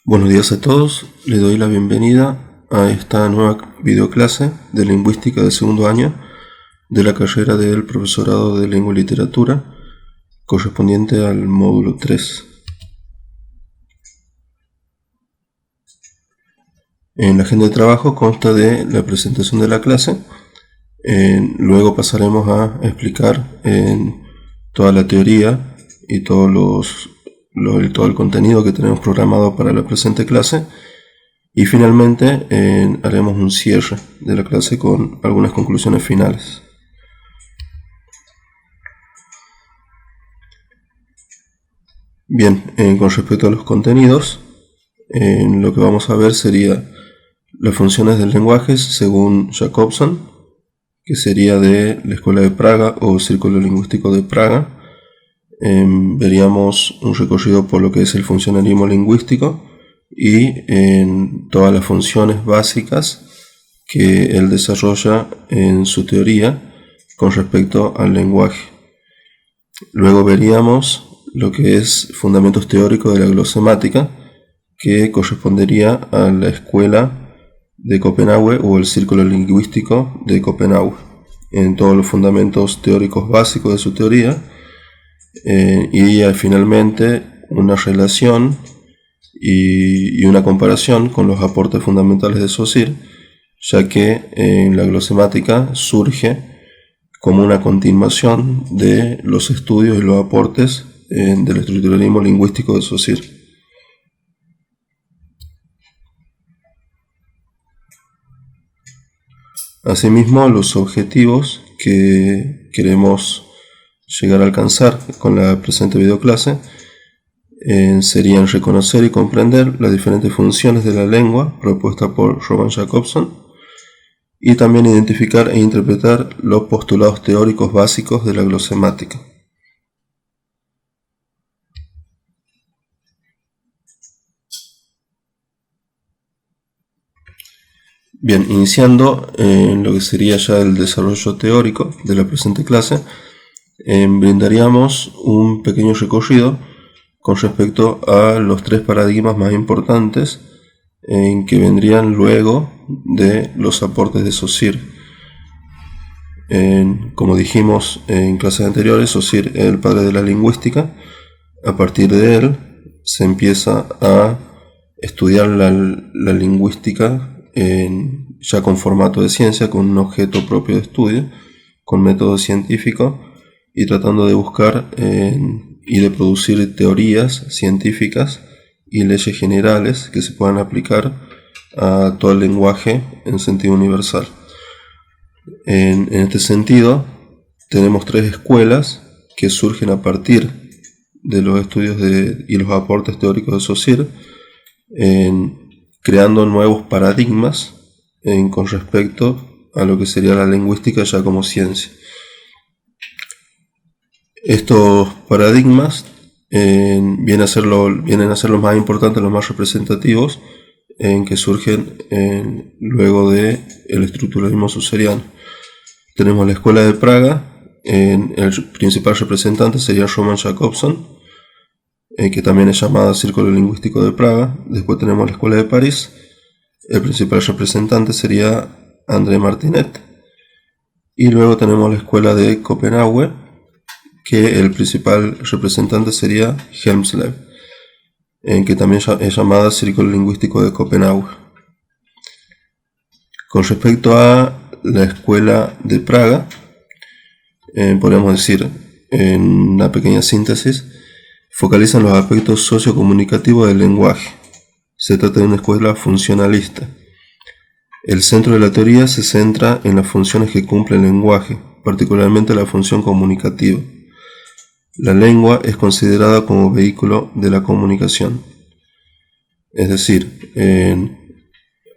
Buenos días a todos, les doy la bienvenida a esta nueva videoclase de lingüística de segundo año de la carrera del profesorado de lengua y literatura correspondiente al módulo 3. En la agenda de trabajo consta de la presentación de la clase, luego pasaremos a explicar toda la teoría y todo el contenido que tenemos programado para la presente clase, y finalmente haremos un cierre de la clase con algunas conclusiones finales. Bien, con respecto a los contenidos, lo que vamos a ver sería las funciones del lenguaje según Jacobson, que sería de la Escuela de Praga o Círculo Lingüístico de Praga. Veríamos un recorrido por lo que es el funcionalismo lingüístico y todas las funciones básicas que él desarrolla en su teoría con respecto al lenguaje. Luego veríamos lo que es fundamentos teóricos de la glosemática, que correspondería a la Escuela de Copenhague o el Círculo Lingüístico de Copenhague, en todos los fundamentos teóricos básicos de su teoría, y finalmente una relación y una comparación con los aportes fundamentales de Saussure, ya que la glosemática surge como una continuación de los estudios y los aportes del estructuralismo lingüístico de Saussure. Asimismo, los objetivos que queremos llegar a alcanzar con la presente videoclase serían reconocer y comprender las diferentes funciones de la lengua propuesta por Robert Jacobson, y también identificar e interpretar los postulados teóricos básicos de la glosemática. Bien, iniciando en lo que sería ya el desarrollo teórico de la presente clase, brindaríamos un pequeño recorrido con respecto a los tres paradigmas más importantes que vendrían luego de los aportes de Saussure. Como dijimos en clases anteriores, Saussure es el padre de la lingüística. A partir de él se empieza a estudiar la lingüística ya con formato de ciencia, con un objeto propio de estudio, con método científico, y tratando de buscar y de producir teorías científicas y leyes generales que se puedan aplicar a todo el lenguaje en sentido universal. En este sentido, tenemos tres escuelas que surgen a partir de los estudios y los aportes teóricos de Saussure, creando nuevos paradigmas con respecto a lo que sería la lingüística ya como ciencia. Estos paradigmas vienen a ser los más importantes, los más representativos, que surgen luego del estructuralismo saussuriano. Tenemos la Escuela de Praga, el principal representante sería Roman Jacobson, que también es llamada Círculo Lingüístico de Praga. Después tenemos la Escuela de París, el principal representante sería André Martinet, y luego tenemos la Escuela de Copenhague, que el principal representante sería Helmsleb, que también es llamada Círculo Lingüístico de Copenhague. Con respecto a la Escuela de Praga, podríamos decir en una pequeña síntesis, focalizan los aspectos sociocomunicativos del lenguaje. Se trata de una escuela funcionalista. El centro de la teoría se centra en las funciones que cumple el lenguaje, particularmente la función comunicativa. La lengua es considerada como vehículo de la comunicación. Es decir,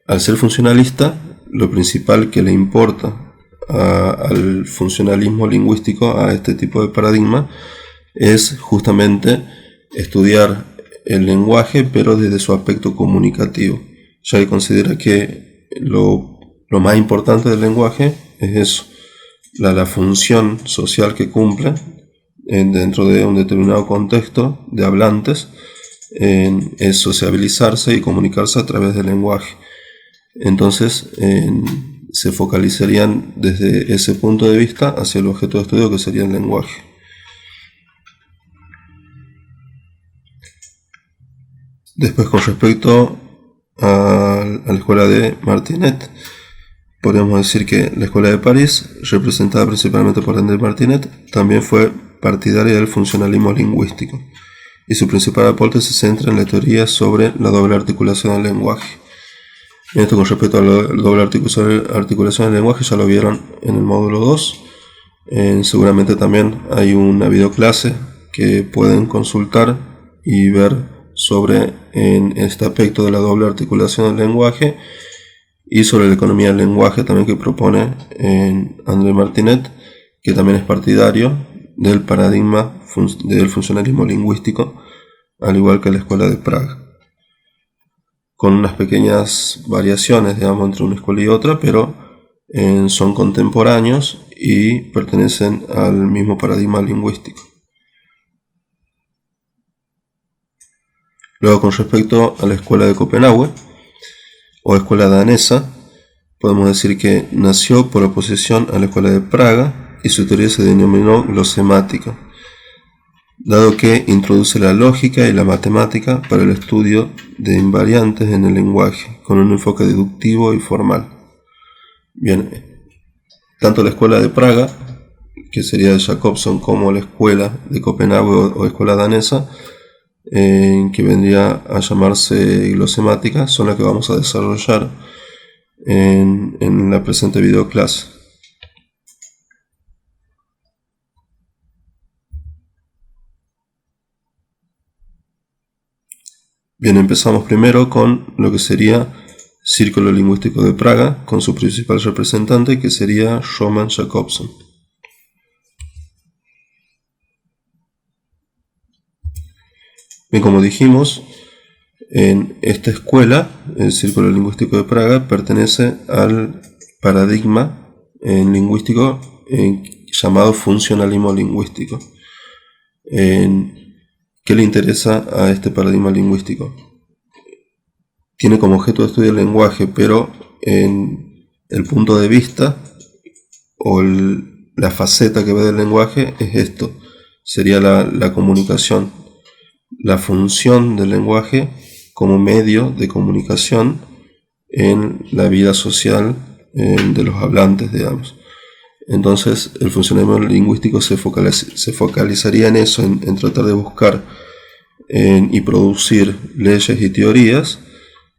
al ser funcionalista, lo principal que le importa al funcionalismo lingüístico, a este tipo de paradigma, es justamente estudiar el lenguaje, pero desde su aspecto comunicativo, ya que considera que lo más importante del lenguaje es eso, la función social que cumple dentro de un determinado contexto de hablantes, es sociabilizarse y comunicarse a través del lenguaje. Entonces se focalizarían desde ese punto de vista hacia el objeto de estudio, que sería el lenguaje. Después, con respecto a la escuela de Martinet, podríamos decir que la escuela de París, representada principalmente por André Martinet, también fue partidaria del funcionalismo lingüístico, y su principal aporte se centra en la teoría sobre la doble articulación del lenguaje. Esto con respecto a la doble articulación del lenguaje ya lo vieron en el módulo 2. Seguramente también hay una videoclase que pueden consultar y ver sobre este aspecto de la doble articulación del lenguaje, y sobre la economía del lenguaje también, que propone André Martinet, que también es partidario del paradigma del funcionalismo lingüístico, al igual que la escuela de Praga, con unas pequeñas variaciones, digamos, entre una escuela y otra, pero son contemporáneos y pertenecen al mismo paradigma lingüístico. Luego, con respecto a la escuela de Copenhague o escuela danesa, podemos decir que nació por oposición a la escuela de Praga, y su teoría se denominó glosemática, dado que introduce la lógica y la matemática para el estudio de invariantes en el lenguaje, con un enfoque deductivo y formal. Bien, tanto la escuela de Praga, que sería de Jacobson, como la escuela de Copenhague o escuela danesa, que vendría a llamarse glosemática, son las que vamos a desarrollar en la presente videoclase. Bien, empezamos primero con lo que sería Círculo Lingüístico de Praga, con su principal representante, que sería Roman Jacobson. Bien, como dijimos, en esta escuela, el Círculo Lingüístico de Praga pertenece al paradigma lingüístico llamado funcionalismo lingüístico. ¿Qué le interesa a este paradigma lingüístico? Tiene como objeto de estudio el lenguaje, pero en el punto de vista o la faceta que ve del lenguaje es esto: sería la comunicación, la función del lenguaje como medio de comunicación en la vida social de los hablantes, digamos. Entonces, el funcionalismo lingüístico se focalizaría en eso, en tratar de buscar y producir leyes y teorías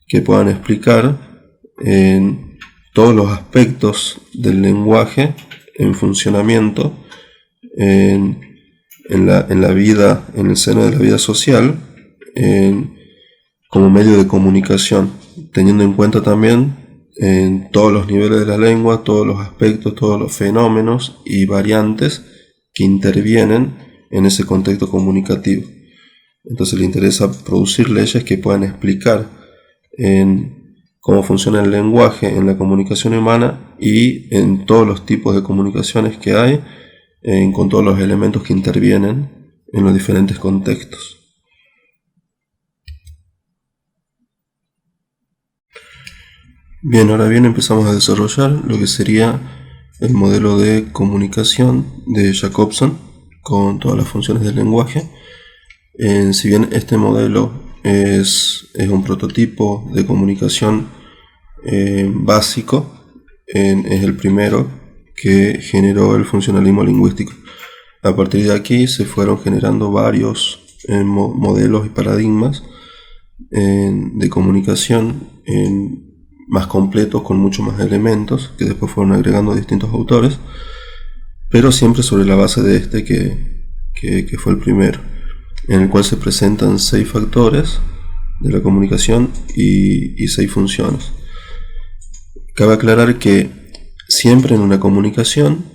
que puedan explicar todos los aspectos del lenguaje en funcionamiento en la vida, en el seno de la vida social, como medio de comunicación, teniendo en cuenta también en todos los niveles de la lengua, todos los aspectos, todos los fenómenos y variantes que intervienen en ese contexto comunicativo. Entonces le interesa producir leyes que puedan explicar cómo funciona el lenguaje en la comunicación humana y en todos los tipos de comunicaciones que hay, con todos los elementos que intervienen en los diferentes contextos. Bien, ahora bien empezamos a desarrollar lo que sería el modelo de comunicación de Jacobson con todas las funciones del lenguaje. Si bien este modelo es un prototipo de comunicación básico, es el primero que generó el funcionalismo lingüístico. A partir de aquí se fueron generando varios modelos y paradigmas de comunicación más completos, con muchos más elementos, que después fueron agregando distintos autores, pero siempre sobre la base de este que fue el primero, en el cual se presentan 6 factores de la comunicación y 6 funciones. Cabe aclarar que siempre en una comunicación,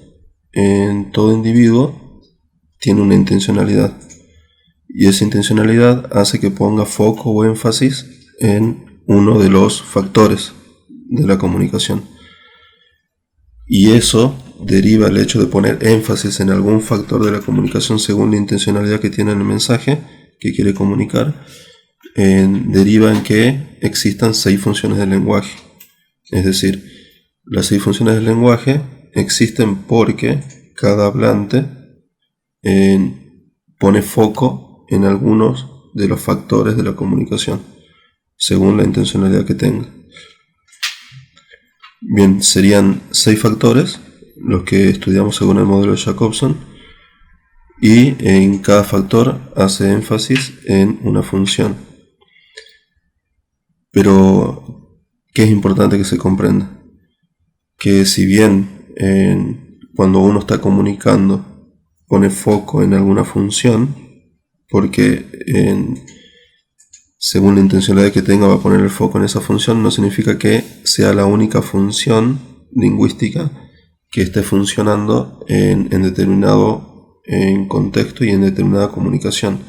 en todo individuo tiene una intencionalidad, y esa intencionalidad hace que ponga foco o énfasis en uno de los factores de la comunicación, y eso deriva el hecho de poner énfasis en algún factor de la comunicación según la intencionalidad que tiene el mensaje que quiere comunicar. deriva en que existan 6 funciones del lenguaje. Es decir, las 6 funciones del lenguaje existen porque cada hablante pone foco en algunos de los factores de la comunicación, según la intencionalidad que tenga. Bien, serían 6 factores los que estudiamos según el modelo de Jacobson, y en cada factor hace énfasis en una función. Pero, ¿qué es importante que se comprenda? Que si bien cuando uno está comunicando pone foco en alguna función, porque según la intencionalidad que tenga va a poner el foco en esa función, no significa que sea la única función lingüística que esté funcionando en determinado contexto y en determinada comunicación.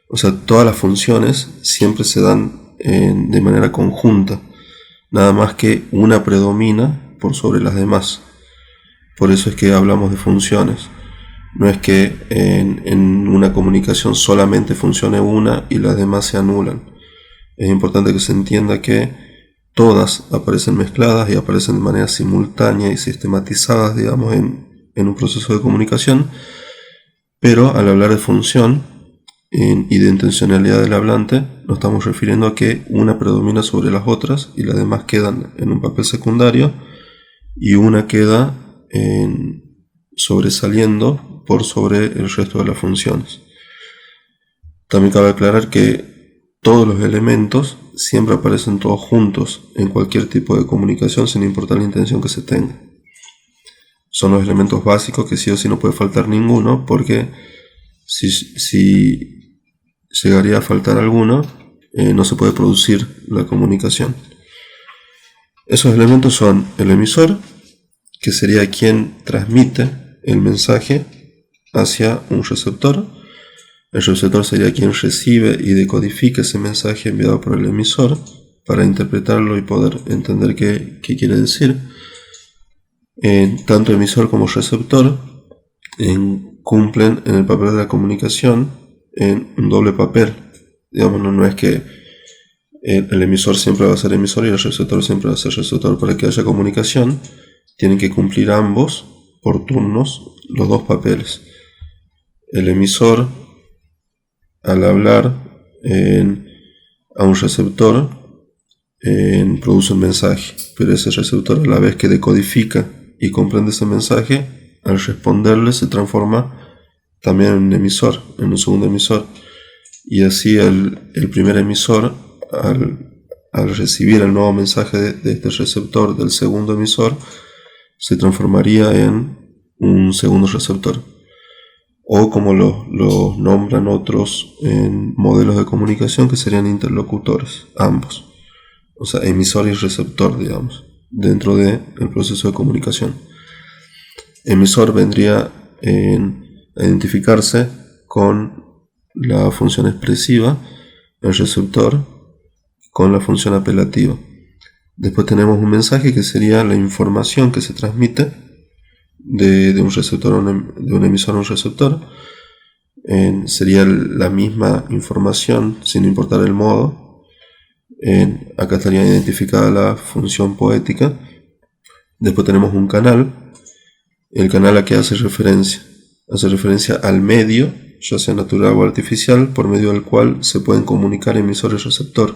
O sea, todas las funciones siempre se dan de manera conjunta, nada más que una predomina por sobre las demás. Por eso es que hablamos de funciones. No es que en una comunicación solamente funcione una y las demás se anulan. Es importante que se entienda que todas aparecen mezcladas y aparecen de manera simultánea y sistematizadas, digamos, en un proceso de comunicación, pero al hablar de función y de intencionalidad del hablante, nos estamos refiriendo a que una predomina sobre las otras y las demás quedan en un papel secundario y una queda sobresaliendo por sobre el resto de las funciones. También cabe aclarar que todos los elementos siempre aparecen todos juntos en cualquier tipo de comunicación, sin importar la intención que se tenga. Son los elementos básicos que sí o sí no puede faltar ninguno, porque si llegaría a faltar alguno, no se puede producir la comunicación. Esos elementos son el emisor, que sería quien transmite el mensaje hacia un receptor. El receptor sería quien recibe y decodifica ese mensaje enviado por el emisor para interpretarlo y poder entender qué quiere decir. Tanto emisor como receptor cumplen en el papel de la comunicación en un doble papel. Digamos, no es que el emisor siempre va a ser emisor y el receptor siempre va a ser receptor. Para que haya comunicación tienen que cumplir ambos por turnos los dos papeles. El emisor, al hablar a un receptor, produce un mensaje, pero ese receptor, a la vez que decodifica y comprende ese mensaje, al responderle se transforma también en un emisor, en un segundo emisor, y así el primer emisor, al recibir el nuevo mensaje de este receptor del segundo emisor, se transformaría en un segundo receptor, o como lo nombran otros en modelos de comunicación, que serían interlocutores, ambos, o sea, emisor y receptor, digamos, dentro del proceso de comunicación. Emisor vendría a identificarse con la función expresiva, el receptor con la función apelativa. Después tenemos un mensaje, que sería la información que se transmite de un receptor de un emisor a un receptor. Sería la misma información sin importar el modo. Acá estaría identificada la función poética. Después tenemos un canal. El canal a que hace referencia al medio, ya sea natural o artificial, por medio del cual se pueden comunicar emisor y receptor.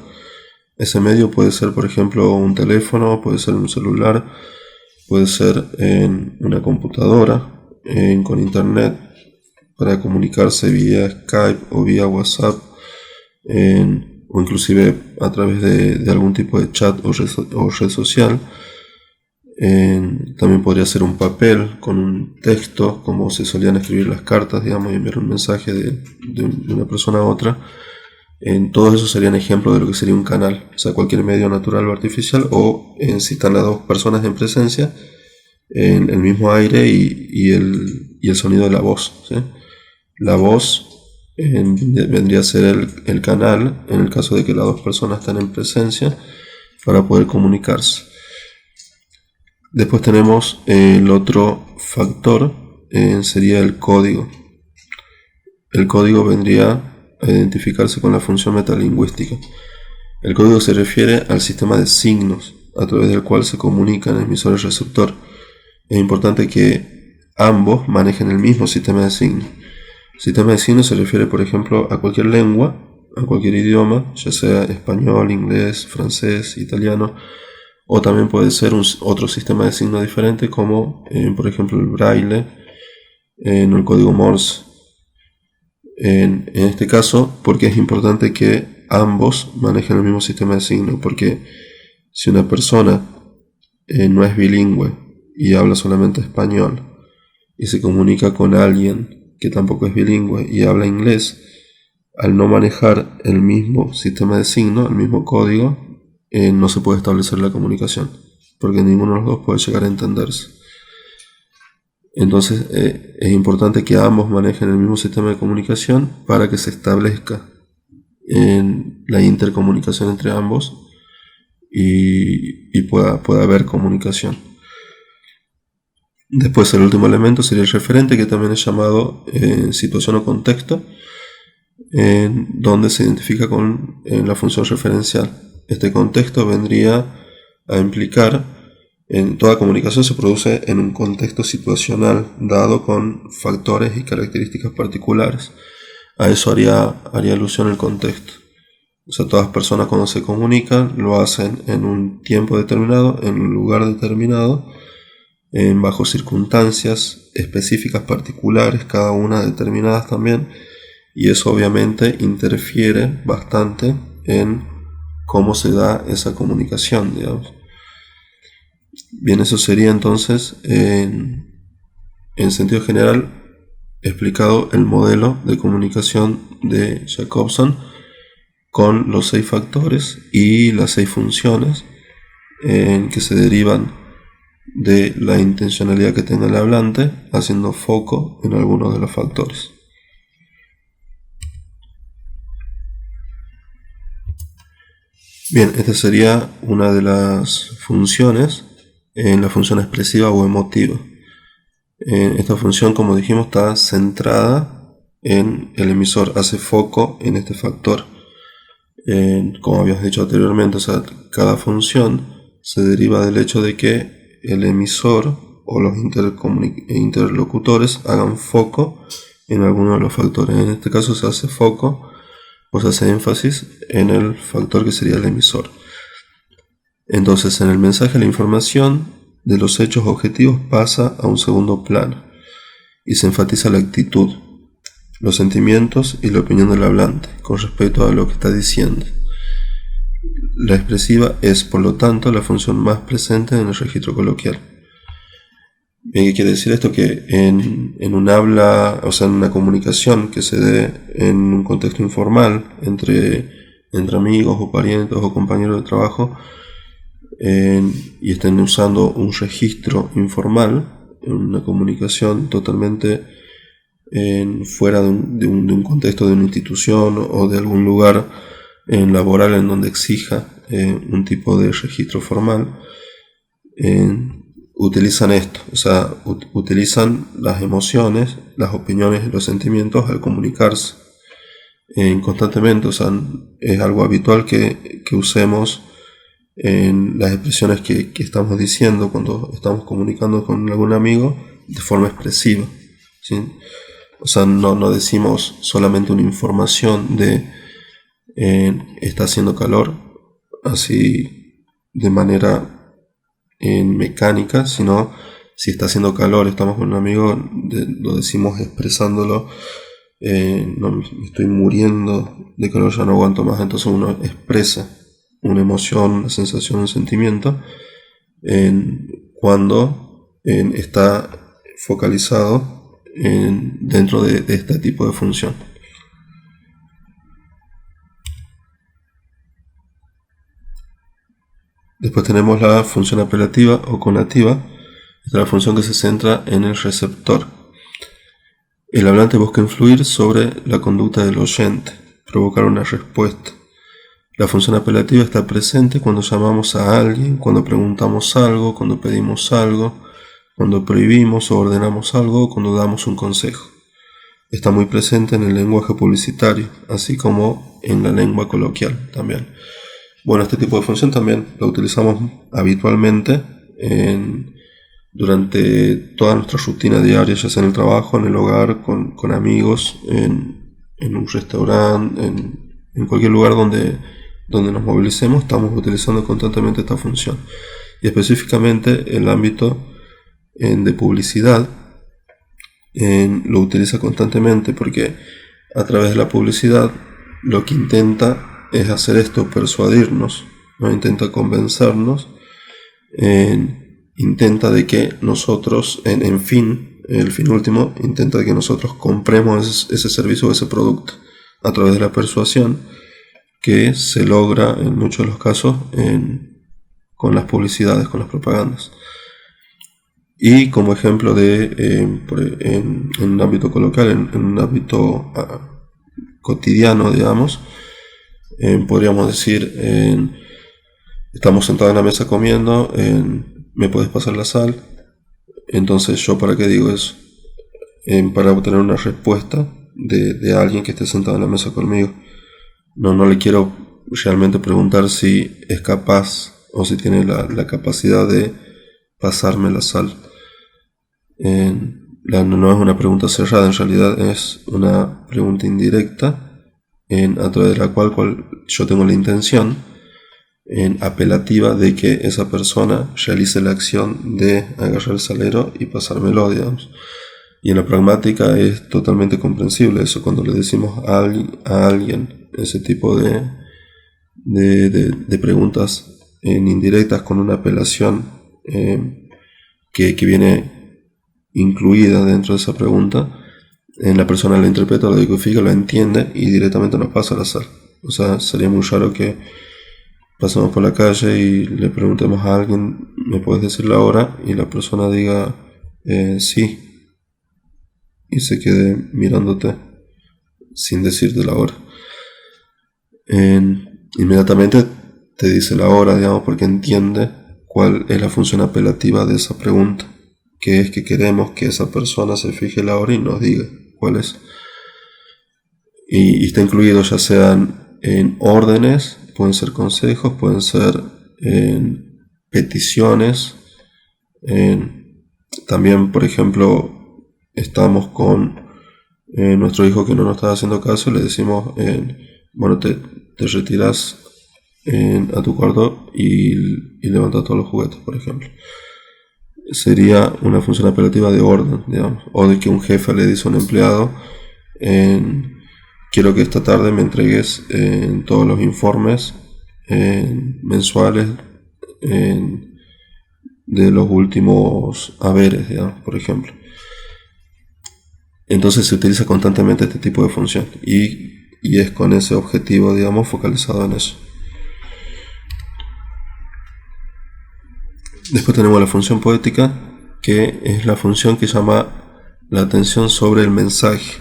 Ese medio puede ser, por ejemplo, un teléfono, puede ser un celular, puede ser en una computadora, con internet, para comunicarse vía Skype o vía WhatsApp, o inclusive a través de algún tipo de chat o red social. También podría ser un papel con un texto, como se solían escribir las cartas, digamos, y enviar un mensaje de una persona a otra. Todos esos serían ejemplos de lo que sería un canal, o sea, cualquier medio natural o artificial, o si están las dos personas en presencia, en el mismo aire y el sonido de la voz, ¿sí? La voz vendría a ser el canal en el caso de que las dos personas están en presencia para poder comunicarse. Después tenemos el otro factor, sería el código. El código vendría a identificarse con la función metalingüística. El código se refiere al sistema de signos a través del cual se comunican el emisor y el receptor. Es importante que ambos manejen el mismo sistema de signos. El sistema de signos se refiere, por ejemplo, a cualquier lengua, a cualquier idioma, ya sea español, inglés, francés, italiano, o también puede ser otro sistema de signos diferente como, por ejemplo, el braille, el código Morse. En este caso, porque es importante que ambos manejen el mismo sistema de signos, porque si una persona no es bilingüe y habla solamente español y se comunica con alguien que tampoco es bilingüe y habla inglés, al no manejar el mismo sistema de signos, el mismo código, no se puede establecer la comunicación, porque ninguno de los dos puede llegar a entenderse. Entonces es importante que ambos manejen el mismo sistema de comunicación para que se establezca la intercomunicación entre ambos y pueda haber comunicación. Después el último elemento sería el referente, que también es llamado situación o contexto, donde se identifica con la función referencial. Este contexto vendría a implicar en toda comunicación se produce en un contexto situacional dado con factores y características particulares. A eso haría alusión el contexto. O sea, todas las personas cuando se comunican lo hacen en un tiempo determinado, en un lugar determinado, bajo circunstancias específicas particulares, cada una determinadas también, y eso obviamente interfiere bastante en cómo se da esa comunicación, digamos. Bien, eso sería entonces, en sentido general, explicado el modelo de comunicación de Jacobson con los 6 factores y las 6 funciones que se derivan de la intencionalidad que tenga el hablante, haciendo foco en algunos de los factores. Bien, esta sería una de las funciones, la función expresiva o emotiva. Esta función, como dijimos, está centrada en el emisor, hace foco en este factor. Como habíamos dicho anteriormente, o sea, cada función se deriva del hecho de que el emisor o los interlocutores hagan foco en alguno de los factores. En este caso se hace foco o se hace énfasis en el factor que sería el emisor. Entonces, en el mensaje la información de los hechos objetivos pasa a un segundo plano y se enfatiza la actitud, los sentimientos y la opinión del hablante con respecto a lo que está diciendo. La expresiva es, por lo tanto, la función más presente en el registro coloquial. ¿Qué quiere decir esto? Que en un habla, o sea, en una comunicación que se dé en un contexto informal entre amigos o parientes o compañeros de trabajo, y estén usando un registro informal, en una comunicación totalmente fuera de un contexto de una institución o de algún lugar laboral en donde exija un tipo de registro formal, utilizan esto, o sea, utilizan las emociones, las opiniones y los sentimientos al comunicarse constantemente. O sea, es algo habitual que usemos en las expresiones que estamos diciendo cuando estamos comunicando con algún amigo de forma expresiva, ¿sí? O sea, no decimos solamente una información de está haciendo calor, así de manera mecánica, sino si está haciendo calor, estamos con un amigo, lo decimos expresándolo, no, me estoy muriendo de calor, ya no aguanto más. Entonces uno expresa una emoción, una sensación, un sentimiento cuando está focalizado dentro de este tipo de función. Después tenemos la función apelativa o conativa. Esta es la función que se centra en el receptor. El hablante busca influir sobre la conducta del oyente, provocar una respuesta. La función apelativa está presente cuando llamamos a alguien, cuando preguntamos algo, cuando pedimos algo, cuando prohibimos o ordenamos algo, o cuando damos un consejo. está muy presente en el lenguaje publicitario, así como en la lengua coloquial también. Bueno, este tipo de función también la utilizamos habitualmente durante toda nuestra rutina diaria, ya sea en el trabajo, en el hogar, con amigos, en un restaurante, en cualquier lugar donde nos movilicemos, estamos utilizando constantemente esta función. Y específicamente el ámbito de publicidad lo utiliza constantemente porque a través de la publicidad lo que intenta es hacer esto, persuadirnos, ¿no? Intenta convencernos, intenta de que nosotros, el fin último, intenta de que nosotros compremos ese servicio o ese producto a través de la persuasión, que se logra en muchos de los casos con las publicidades, con las propagandas. Y como ejemplo en un ámbito coloquial, en un ámbito cotidiano, digamos, podríamos decir, estamos sentados en la mesa comiendo, ¿me puedes pasar la sal? Entonces, ¿yo para qué digo eso? Para obtener una respuesta de alguien que esté sentado en la mesa conmigo. No le quiero realmente preguntar si es capaz o si tiene la capacidad de pasarme la sal. No es una pregunta cerrada, en realidad es una pregunta indirecta, a través de la cual yo tengo la intención apelativa de que esa persona realice la acción de agarrar el salero y pasármelo, digamos. Y en la pragmática es totalmente comprensible eso, cuando le decimos a alguien ese tipo de preguntas indirectas con una apelación que viene incluida dentro de esa pregunta, la persona la interpreta, lo decodifica, lo entiende y directamente nos pasa al azar. O sea, sería muy raro que pasemos por la calle y le preguntemos a alguien, ¿me puedes decir la hora? Y la persona diga sí, y se quede mirándote sin decirte la hora. Inmediatamente te dice la hora, digamos, porque entiende cuál es la función apelativa de esa pregunta, que es que queremos que esa persona se fije la hora y nos diga cuál es. Y está incluido ya sean en órdenes, pueden ser consejos, pueden ser peticiones. También, por ejemplo, estamos con nuestro hijo que no nos está haciendo caso y le decimos, bueno, te retiras a tu cuarto y levantas todos los juguetes, por ejemplo. Sería una función apelativa de orden, digamos, o de que un jefe le dice a un empleado, quiero que esta tarde me entregues todos los informes mensuales de los últimos haberes, digamos, por ejemplo. Entonces se utiliza constantemente este tipo de función y es con ese objetivo, digamos, focalizado en eso. Después tenemos la función poética, que es la función que llama la atención sobre el mensaje.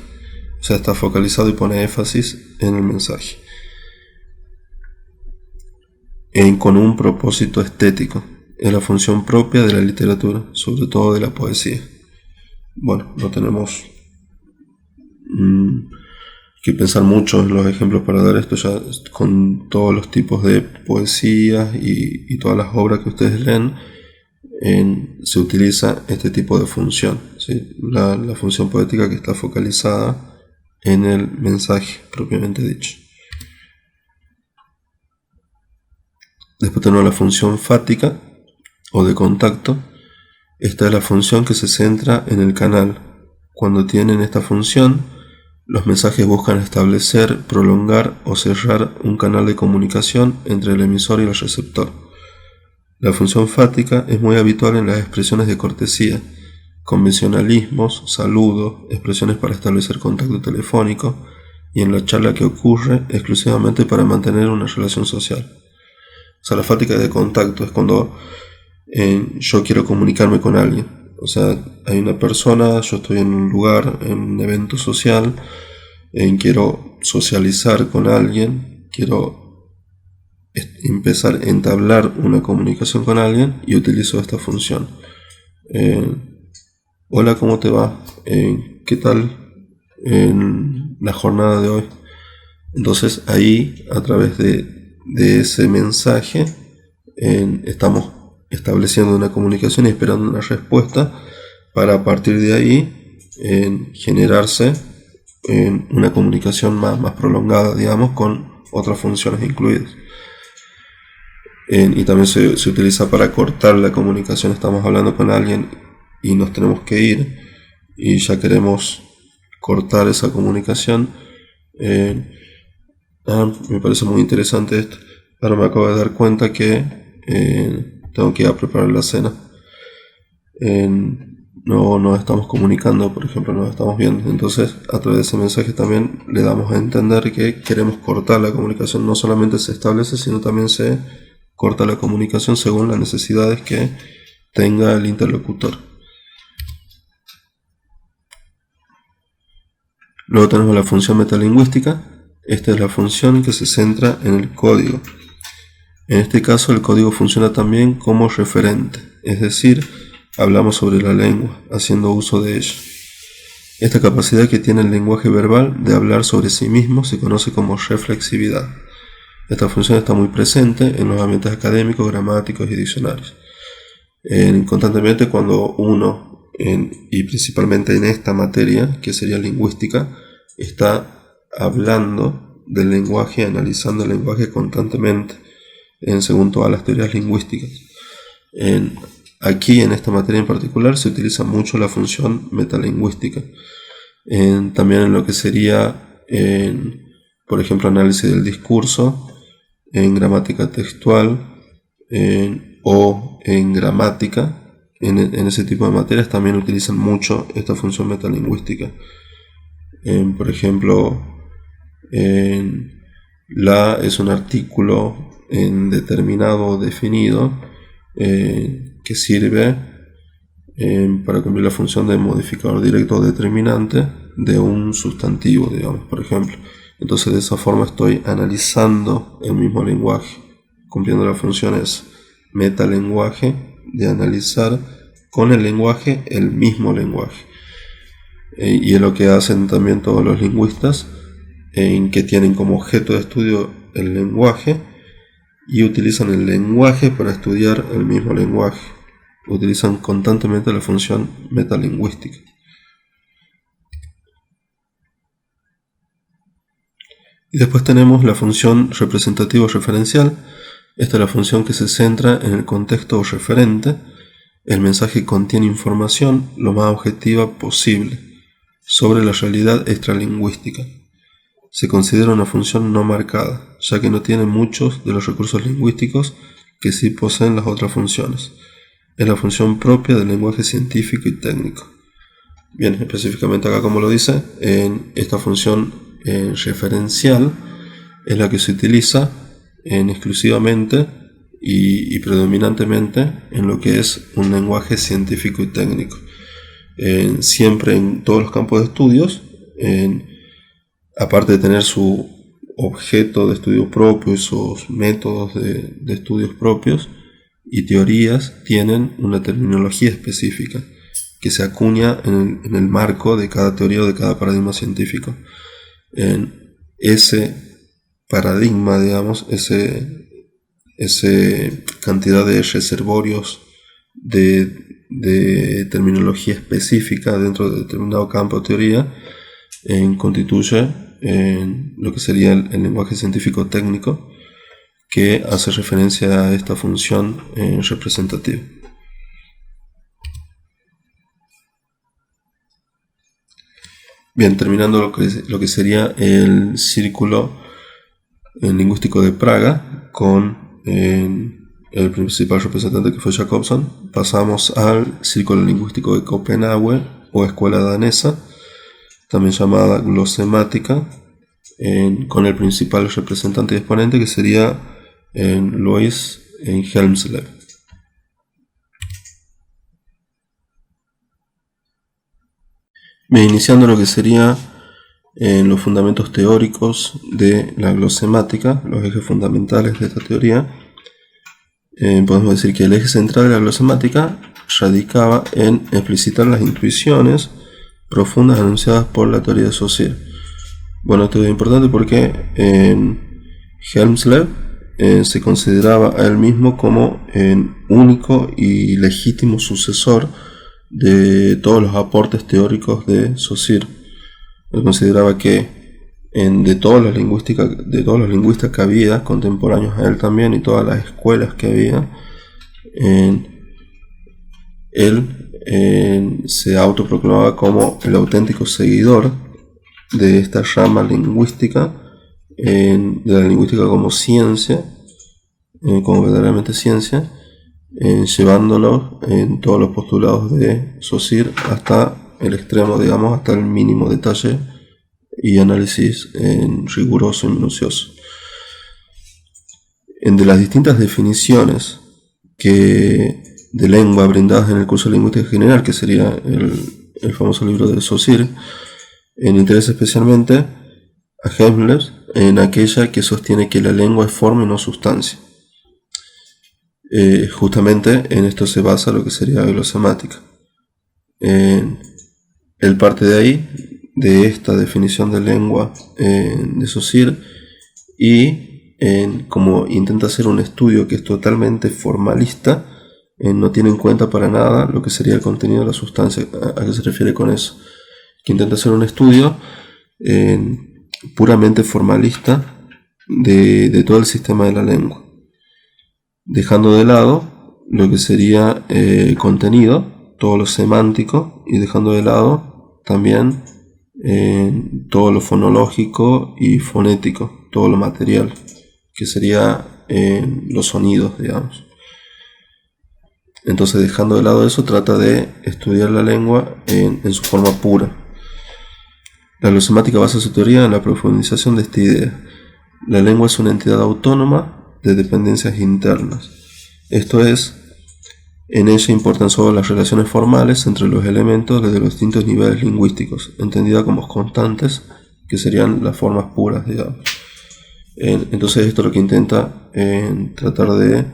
O sea, está focalizado y pone énfasis en el mensaje. Con un propósito estético. Es la función propia de la literatura, sobre todo de la poesía. Bueno, no tenemos que pensar mucho en los ejemplos para dar esto, ya con todos los tipos de poesía y todas las obras que ustedes leen, se utiliza este tipo de función, ¿sí? La función poética que está focalizada en el mensaje propiamente dicho. Después tenemos la función fática o de contacto. Esta es la función que se centra en el canal. Cuando tienen esta función, los mensajes buscan establecer, prolongar o cerrar un canal de comunicación entre el emisor y el receptor. La función fática es muy habitual en las expresiones de cortesía, convencionalismos, saludos, expresiones para establecer contacto telefónico y en la charla que ocurre exclusivamente para mantener una relación social. O sea, la fática de contacto es cuando yo quiero comunicarme con alguien. O sea, hay una persona, yo estoy en un lugar, en un evento social, quiero socializar con alguien, quiero empezar a entablar una comunicación con alguien y utilizo esta función. Hola, ¿cómo te va? ¿Qué tal? en la jornada de hoy. Entonces ahí, a través de ese mensaje, estamos estableciendo una comunicación y esperando una respuesta para, a partir de ahí, generarse una comunicación más prolongada, digamos, con otras funciones incluidas. Y también se utiliza para cortar la comunicación. Estamos hablando con alguien y nos tenemos que ir y ya queremos cortar esa comunicación. Me parece muy interesante esto. Ahora me acabo de dar cuenta que tengo que ir a preparar la cena. No nos estamos comunicando, por ejemplo, nos estamos viendo. Entonces, a través de ese mensaje también le damos a entender que queremos cortar la comunicación. No solamente se establece, sino también se corta la comunicación según las necesidades que tenga el interlocutor. Luego tenemos la función metalingüística. Esta es la función que se centra en el código. En este caso, el código funciona también como referente, es decir, hablamos sobre la lengua, haciendo uso de ella. Esta capacidad que tiene el lenguaje verbal de hablar sobre sí mismo se conoce como reflexividad. Esta función está muy presente en los ambientes académicos, gramáticos y diccionarios. Constantemente cuando uno, y principalmente en esta materia, que sería lingüística, está hablando del lenguaje, analizando el lenguaje constantemente, según todas las teorías lingüísticas. Aquí en esta materia en particular se utiliza mucho la función metalingüística. También en lo que sería, por ejemplo, análisis del discurso, en gramática textual o en gramática, en ese tipo de materias también utilizan mucho esta función metalingüística. Por ejemplo, la es un artículo determinado o definido que sirve para cumplir la función de modificador directo o determinante de un sustantivo, digamos, por ejemplo. Entonces, de esa forma estoy analizando el mismo lenguaje, cumpliendo la función es metalenguaje, de analizar con el lenguaje el mismo lenguaje. Y es lo que hacen también todos los lingüistas, que tienen como objeto de estudio el lenguaje y utilizan el lenguaje para estudiar el mismo lenguaje. Utilizan constantemente la función metalingüística. Y después tenemos la función representativa o referencial. Esta es la función que se centra en el contexto o referente. El mensaje contiene información lo más objetiva posible sobre la realidad extralingüística. Se considera una función no marcada, ya que no tiene muchos de los recursos lingüísticos que sí poseen las otras funciones. Es la función propia del lenguaje científico y técnico. Bien, específicamente acá como lo dice, en esta función referencial es la que se utiliza exclusivamente y predominantemente en lo que es un lenguaje científico y técnico. Siempre en todos los campos de estudios, aparte de tener su objeto de estudio propio y sus métodos de estudios propios y teorías, tienen una terminología específica que se acuña en el marco de cada teoría o de cada paradigma científico. En ese paradigma, digamos, ese cantidad de reservorios de terminología específica dentro de determinado campo de teoría, constituye lo que sería el lenguaje científico técnico, que hace referencia a esta función representativa. Bien, terminando lo que sería el círculo lingüístico de Praga con el principal representante, que fue Jacobson, pasamos al círculo lingüístico de Copenhague o escuela danesa, también llamada glosemática, con el principal representante y exponente, que sería Louis Hjelmslev. Bien, iniciando lo que sería los fundamentos teóricos de la glosemática, los ejes fundamentales de esta teoría, podemos decir que el eje central de la glosemática radicaba en explicitar las intuiciones profundas enunciadas por la teoría de Saussure. Bueno, esto es importante porque en Helmsley se consideraba a él mismo como el único y legítimo sucesor de todos los aportes teóricos de Saussure. Él consideraba que de todos los lingüistas que había, contemporáneos a él también, y todas las escuelas que había, él se autoproclamaba como el auténtico seguidor de esta rama lingüística, de la lingüística como ciencia, como verdaderamente ciencia, llevándolo en todos los postulados de Saussure hasta el extremo, digamos, hasta el mínimo detalle y análisis riguroso y minucioso. De las distintas definiciones de lengua brindadas en el curso de lingüística general, que sería el famoso libro de Saussure, interesa especialmente a Helmsley en aquella que sostiene que la lengua es forma y no sustancia. Justamente en esto se basa lo que sería la glosemática. Él parte de ahí, de esta definición de lengua de Saussure, y como intenta hacer un estudio que es totalmente formalista, no tiene en cuenta para nada lo que sería el contenido de la sustancia. ¿A qué se refiere con eso? Que intenta hacer un estudio puramente formalista de todo el sistema de la lengua, dejando de lado lo que sería contenido, todo lo semántico, y dejando de lado también todo lo fonológico y fonético, todo lo material, que sería los sonidos, digamos. Entonces, dejando de lado eso, trata de estudiar la lengua en su forma pura. La glosemática basa su teoría en la profundización de esta idea. La lengua es una entidad autónoma de dependencias internas. Esto es, en ella importan solo las relaciones formales entre los elementos desde los distintos niveles lingüísticos, entendida como constantes, que serían las formas puras, digamos. Entonces esto es lo que intenta tratar de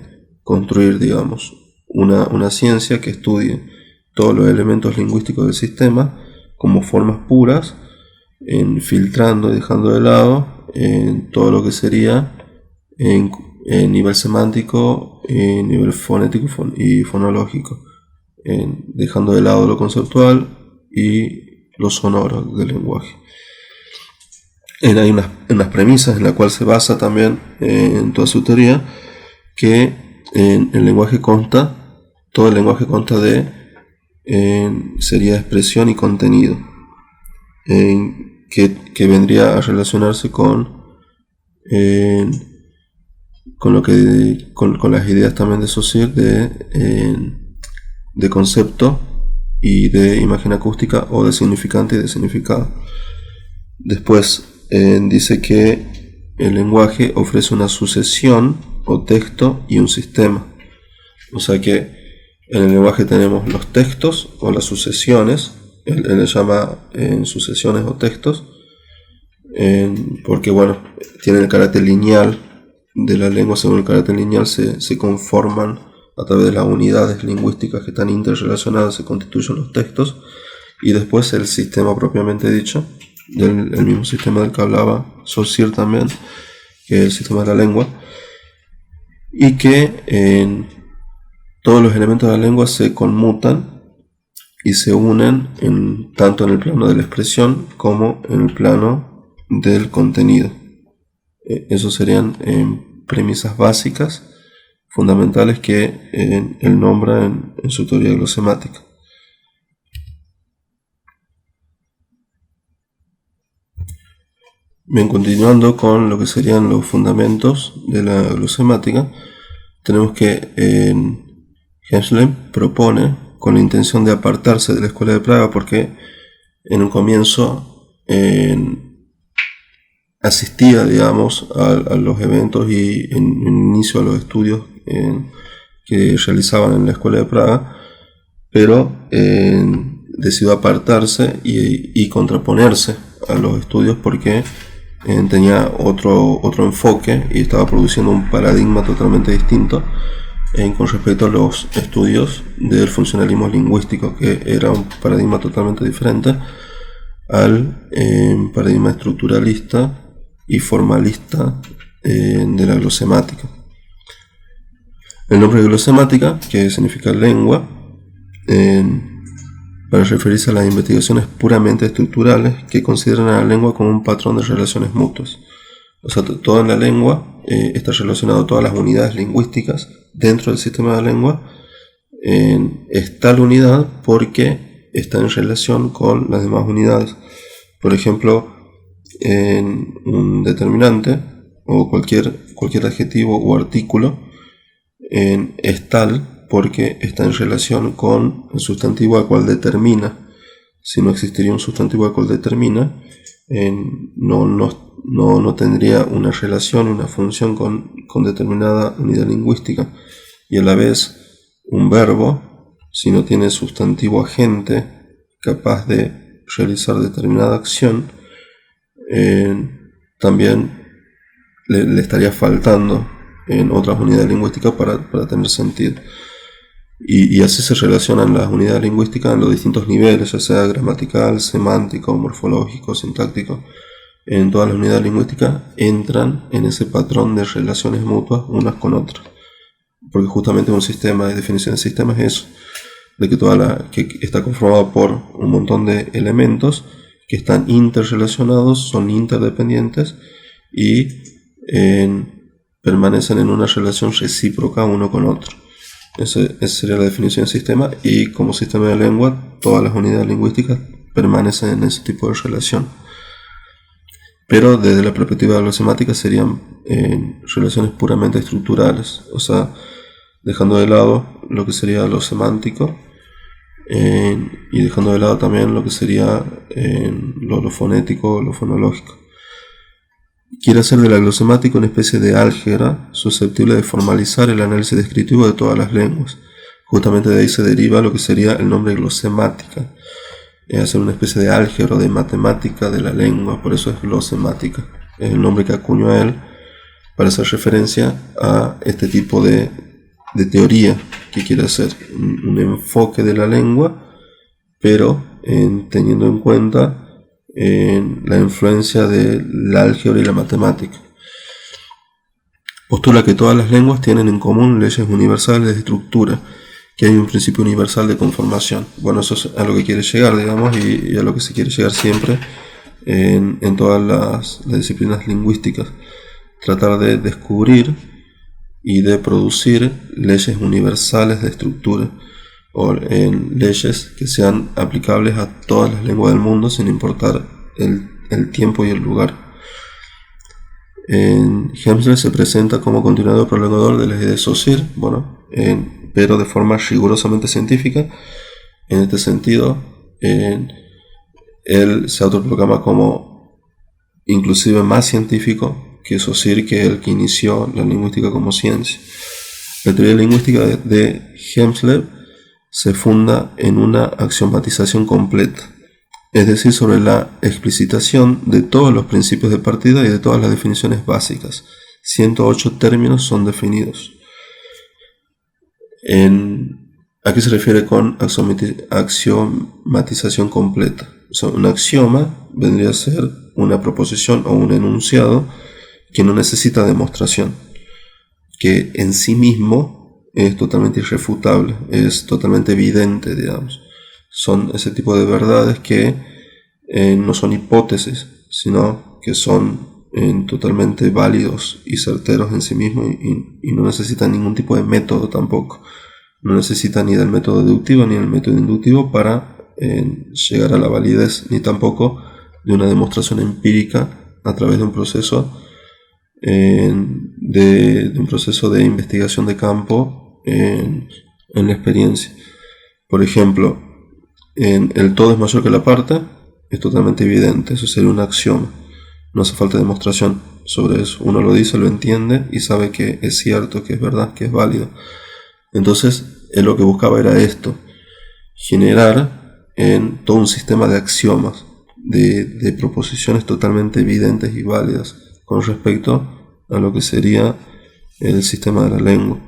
construir, digamos, una ciencia que estudie todos los elementos lingüísticos del sistema como formas puras, filtrando y dejando de lado todo lo que sería en nivel semántico, nivel fonético y fonológico, dejando de lado lo conceptual y lo sonoro del lenguaje. Hay unas premisas en las cuales se basa también en toda su teoría, que el lenguaje todo el lenguaje consta de sería expresión y contenido, que vendría a relacionarse con las ideas también de Saussure de concepto y de imagen acústica, o de significante y de significado. Después dice que el lenguaje ofrece una sucesión o texto y un sistema. O sea que en el lenguaje tenemos los textos o las sucesiones. Él le llama sucesiones o textos, porque bueno, tiene el carácter lineal de la lengua. Según el carácter lineal se conforman a través de las unidades lingüísticas que están interrelacionadas, se constituyen los textos, y después el sistema propiamente dicho, el mismo sistema del que hablaba Saussure también, que es el sistema de la lengua, y que todos los elementos de la lengua se conmutan y se unen tanto en el plano de la expresión como en el plano del contenido. Esos serían premisas básicas, fundamentales, que él nombra en su teoría glosemática. Bien, continuando con lo que serían los fundamentos de la glosemática, tenemos que Helmsley propone, con la intención de apartarse de la escuela de Praga, porque en un comienzo asistía, digamos, a los eventos y en inicio a los estudios que realizaban en la escuela de Praga, pero decidió apartarse y contraponerse a los estudios, porque tenía otro enfoque y estaba produciendo un paradigma totalmente distinto con respecto a los estudios del funcionalismo lingüístico, que era un paradigma totalmente diferente, al paradigma estructuralista y formalista de la glosemática. El nombre de glosemática, que significa lengua, para referirse a las investigaciones puramente estructurales que consideran a la lengua como un patrón de relaciones mutuas. O sea, toda la lengua está relacionado a todas las unidades lingüísticas dentro del sistema de la lengua. Es tal unidad porque está en relación con las demás unidades. Por ejemplo, en un determinante o cualquier adjetivo o artículo es tal porque está en relación con el sustantivo al cual determina. Si no existiría un sustantivo al cual determina, no tendría una relación, una función con determinada unidad lingüística. Y a la vez, un verbo, si no tiene sustantivo agente capaz de realizar determinada acción, también le estaría faltando en otras unidades lingüísticas para tener sentido. Y así se relacionan las unidades lingüísticas en los distintos niveles, ya sea gramatical, semántico, morfológico, sintáctico. En todas las unidades lingüísticas entran en ese patrón de relaciones mutuas unas con otras. Porque justamente un sistema de definición de sistemas es eso, de que está conformado por un montón de elementos que están interrelacionados, son interdependientes y permanecen en una relación recíproca uno con otro. Esa sería la definición de sistema, y como sistema de lengua todas las unidades lingüísticas permanecen en ese tipo de relación. Pero desde la perspectiva de la glosemática serían relaciones puramente estructurales, o sea, dejando de lado lo que sería lo semántico y dejando de lado también lo que sería lo fonético o lo fonológico. Quiere hacer de la glosemática una especie de álgebra susceptible de formalizar el análisis descriptivo de todas las lenguas. Justamente de ahí se deriva lo que sería el nombre glosemática. Es hacer una especie de álgebra, de matemática de la lengua, por eso es glosemática. Es el nombre que acuñó a él para hacer referencia a este tipo de teoría que quiere hacer. Un enfoque de la lengua, pero teniendo en cuenta la influencia de la álgebra y la matemática. Postula que todas las lenguas tienen en común leyes universales de estructura, que hay un principio universal de conformación. Bueno, eso es a lo que quiere llegar, digamos, y a lo que se quiere llegar siempre en todas las disciplinas lingüísticas. Tratar de descubrir y de producir leyes universales de estructura, o leyes que sean aplicables a todas las lenguas del mundo sin importar el tiempo y el lugar. Hemsler se presenta como continuador prolongador de la idea de Saussure, pero de forma rigurosamente científica. En este sentido, él se autoproclama como inclusive más científico que Saussure, que es el que inició la lingüística como ciencia. La teoría lingüística de Hemsler se funda en una axiomatización completa, es decir, sobre la explicitación de todos los principios de partida y de todas las definiciones básicas. 108 términos son definidos. ¿A qué se refiere con axiomatización completa? O sea, un axioma vendría a ser una proposición o un enunciado que no necesita demostración, que en sí mismo es totalmente irrefutable, es totalmente evidente, digamos. Son ese tipo de verdades que no son hipótesis, sino que son totalmente válidos y certeros en sí mismos, y no necesitan ningún tipo de método tampoco. No necesitan ni del método deductivo ni del método inductivo para llegar a la validez, ni tampoco de una demostración empírica a través de un proceso de investigación de campo en la experiencia. Por ejemplo, el todo es mayor que la parte, es totalmente evidente, eso sería un axioma, no hace falta demostración sobre eso, uno lo dice, lo entiende y sabe que es cierto, que es verdad, que es válido. Entonces, él lo que buscaba era esto, generar todo un sistema de axiomas, de proposiciones totalmente evidentes y válidas con respecto a lo que sería el sistema de la lengua.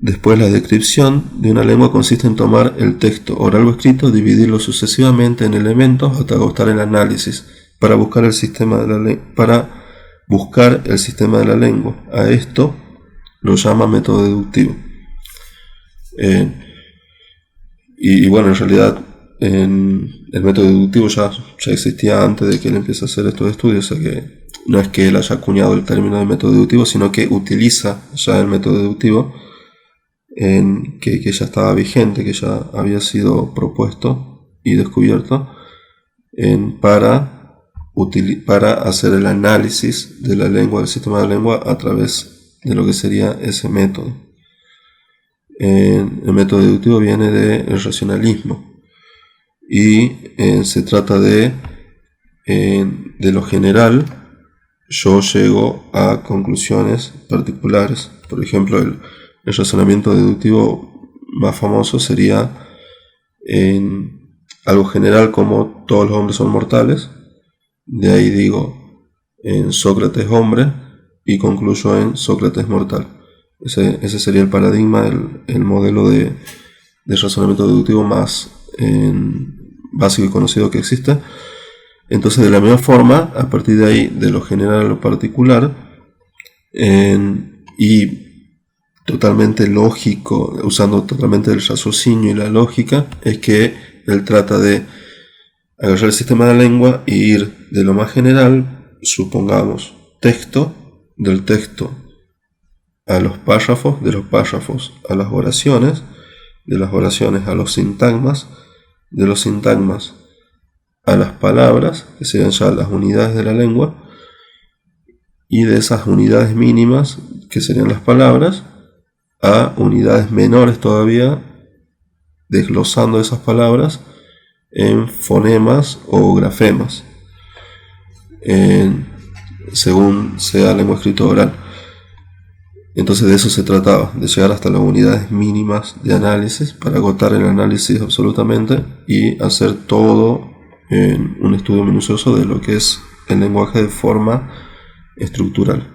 Después, la descripción de una lengua consiste en tomar el texto oral o escrito, dividirlo sucesivamente en elementos hasta agotar el análisis para buscar el sistema de la lengua. A esto lo llama método deductivo. Y bueno, en realidad el método deductivo ya existía antes de que él empiece a hacer estos estudios, o sea que no es que él haya acuñado el término de método deductivo, sino que utiliza ya el método deductivo que ya estaba vigente, que ya había sido propuesto y descubierto para hacer el análisis de la lengua, del sistema de la lengua, a través de lo que sería ese método. El método deductivo viene del racionalismo y se trata de lo general yo llego a conclusiones particulares. Por ejemplo, el razonamiento deductivo más famoso sería algo general como todos los hombres son mortales. De ahí digo Sócrates hombre y concluyo en Sócrates mortal. Ese sería el paradigma, el modelo de razonamiento deductivo más básico y conocido que existe. Entonces, de la misma forma, a partir de ahí, de lo general a lo particular, y totalmente lógico, usando totalmente el raciocinio y la lógica, es que él trata de agarrar el sistema de la lengua e ir de lo más general, supongamos, texto, del texto a los párrafos, de los párrafos a las oraciones, de las oraciones a los sintagmas, de los sintagmas a las palabras, que serían ya las unidades de la lengua, y de esas unidades mínimas, que serían las palabras, a unidades menores todavía, desglosando esas palabras en fonemas o grafemas, según sea lengua escrita oral. Entonces de eso se trataba, de llegar hasta las unidades mínimas de análisis para agotar el análisis absolutamente y hacer todo un estudio minucioso de lo que es el lenguaje de forma estructural.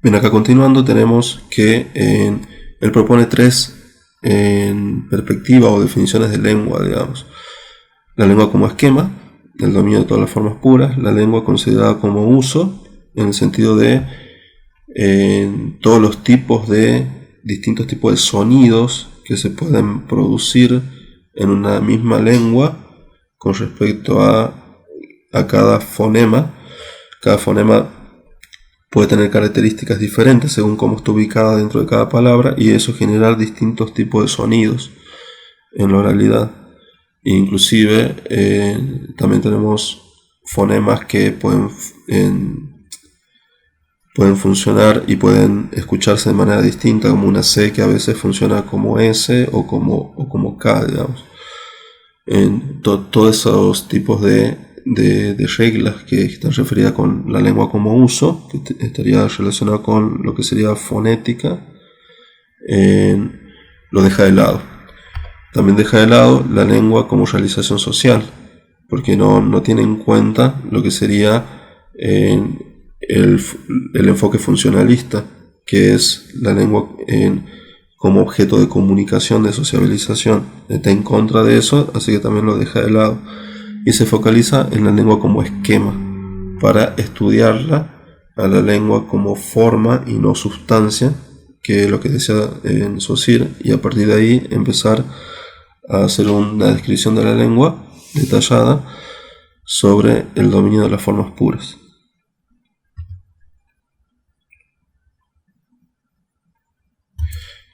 Bien, acá continuando tenemos que él propone tres perspectivas o definiciones de lengua, digamos. La lengua como esquema, el dominio de todas las formas puras; la lengua considerada como uso, en el sentido de todos los distintos tipos de sonidos que se pueden producir en una misma lengua con respecto a cada fonema. Cada fonema puede tener características diferentes según cómo está ubicada dentro de cada palabra, y eso genera distintos tipos de sonidos en la oralidad. Inclusive también tenemos fonemas que pueden funcionar y pueden escucharse de manera distinta, como una C que a veces funciona como S o como K, digamos. Todos esos tipos de reglas que están referidas con la lengua como uso, que estaría relacionado con lo que sería fonética, lo deja de lado. También deja de lado la lengua como realización social, porque no tiene en cuenta lo que sería el enfoque funcionalista, que es la lengua como objeto de comunicación, de sociabilización. Está en contra de eso, así que también lo deja de lado y se focaliza en la lengua como esquema, para estudiarla a la lengua como forma y no sustancia, que es lo que decía en Saussure, y a partir de ahí empezar a hacer una descripción de la lengua detallada sobre el dominio de las formas puras.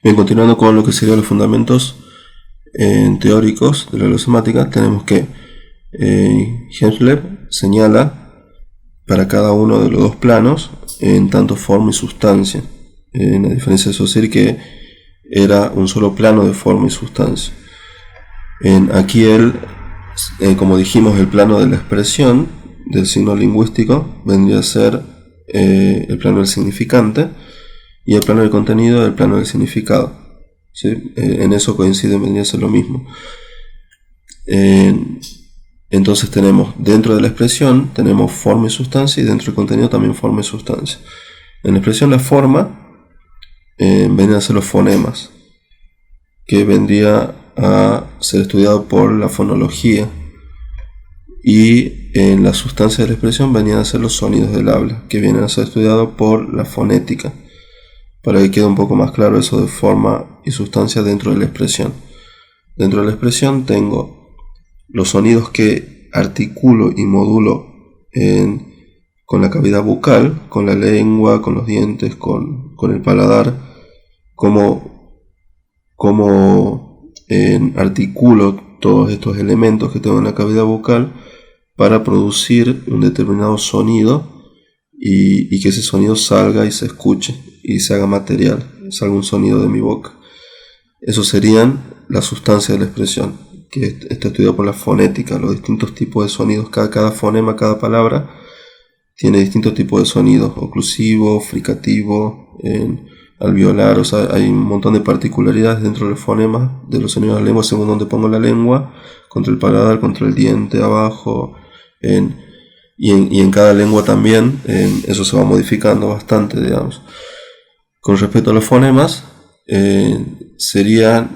Bien, continuando con lo que serían los fundamentos teóricos de la glosomática, tenemos que Henslow señala para cada uno de los dos planos en tanto forma y sustancia, a diferencia de Saussure, que era un solo plano de forma y sustancia. Aquí él, como dijimos, el plano de la expresión del signo lingüístico vendría a ser el plano del significante, y el plano del contenido el plano del significado, ¿sí? En eso coinciden, vendría a ser lo mismo. Entonces tenemos dentro de la expresión, tenemos forma y sustancia, y dentro del contenido también forma y sustancia. En la expresión la forma vendrían a ser los fonemas, que vendría a ser estudiado por la fonología, y en la sustancia de la expresión venían a ser los sonidos del habla, que vienen a ser estudiados por la fonética, para que quede un poco más claro eso de forma y sustancia dentro de la expresión. Dentro de la expresión tengo los sonidos que articulo y modulo con la cavidad bucal, con la lengua, con los dientes, con el paladar, como articulo todos estos elementos que tengo en la cavidad bucal para producir un determinado sonido y que ese sonido salga y se escuche y se haga material, salga un sonido de mi boca. Eso serían la sustancia de la expresión, que está estudiado por la fonética, los distintos tipos de sonidos. Cada fonema, cada palabra tiene distintos tipos de sonidos, oclusivo, fricativo, alveolar, o sea, hay un montón de particularidades dentro del fonema, de los sonidos de la lengua, según donde pongo la lengua, contra el paladar, contra el diente, abajo, y en cada lengua también, eso se va modificando bastante, digamos. Con respecto a los fonemas, sería